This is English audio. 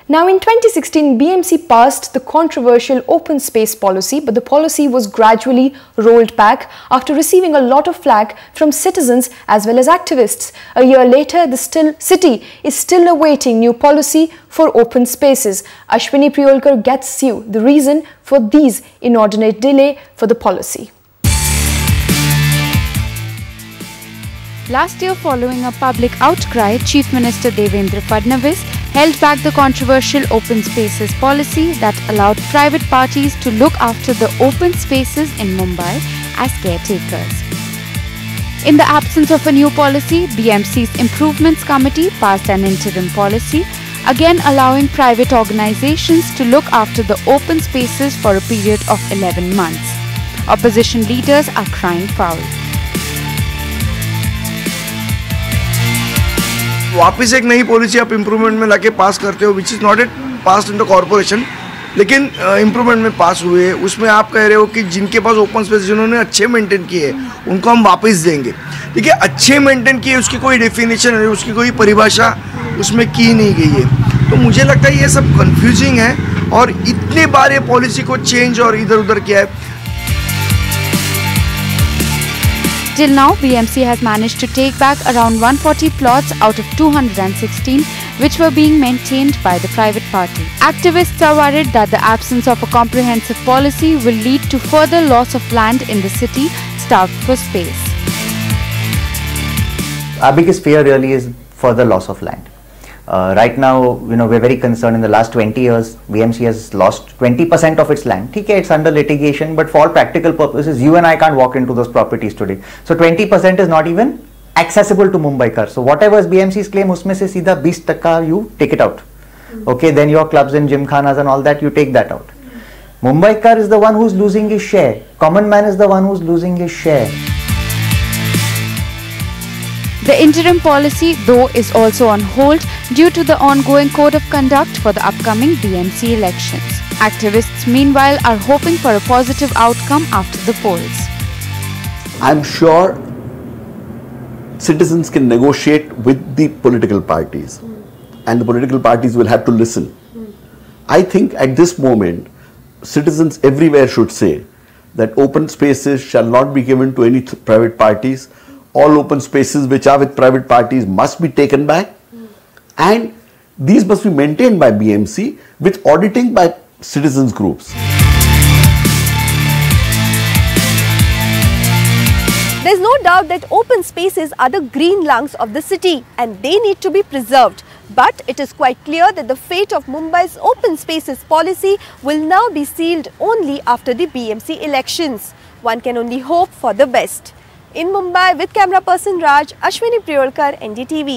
Now in 2016, BMC passed the controversial open space policy, but the policy was gradually rolled back after receiving a lot of flack from citizens as well as activists. A year later, the city is still awaiting new policy for open spaces. Ashwini Priolker gets you the reason for these inordinate delay for the policy. Last year, following a public outcry, Chief Minister Devendra Fadnavis held back the controversial open spaces policy that allowed private parties to look after the open spaces in Mumbai as caretakers. In the absence of a new policy, BMC's Improvements Committee passed an interim policy, again allowing private organizations to look after the open spaces for a period of 11 months. Opposition leaders are crying foul. वापस एक नई policy आप improvement में लाके पास करते हो, which is not eight pass in the corporation, लेकिन improvement में पास हुए। उसमें आप कह रहे हो कि जिनके पास ओपन स्पेस जिन्होंने अच्छे मेंटेन किए उनको हम वापस देंगे। देखिए, अच्छे मेंटेन किए उसकी कोई डेफिनेशन है, उसकी कोई परिभाषा उसमें की नहीं गई है। तो मुझे लगता है ये सब कंफ्यूजिंग है और इतने बार ये पॉलिसी को चेंज और इधर उधर किया है। Till now, BMC has managed to take back around 140 plots out of 216 which were being maintained by the private party. Activists are worried that the absence of a comprehensive policy will lead to further loss of land in the city starved for space. Our biggest fear really is for the loss of land. Right now, we're very concerned. In the last 20 years, BMC has lost 20% of its land. Okay, it's under litigation, but for all practical purposes, you and I can't walk into those properties today. So 20% is not even accessible to Mumbaikar. So whatever is BMC's claim, usme se seedha 20% you take it out. Okay, then your clubs and gymkhanas and all that, you take that out. Mumbaikar is the one who's losing his share. Common man is the one who's losing his share. The interim policy, though, is also on hold due to the ongoing code of conduct for the upcoming BMC elections. Activists, meanwhile, are hoping for a positive outcome after the polls. I'm sure citizens can negotiate with the political parties, and the political parties will have to listen. I think at this moment, citizens everywhere should say that open spaces shall not be given to any private parties. All open spaces which are with private parties must be taken back, and these must be maintained by BMC with auditing by citizens groups. There's no doubt that open spaces are the green lungs of the city and they need to be preserved. But it is quite clear that the fate of Mumbai's open spaces policy will now be sealed only after the BMC elections. One can only hope for the best. In Mumbai, with camera person Raj, Ashwini Priolker, NDTV.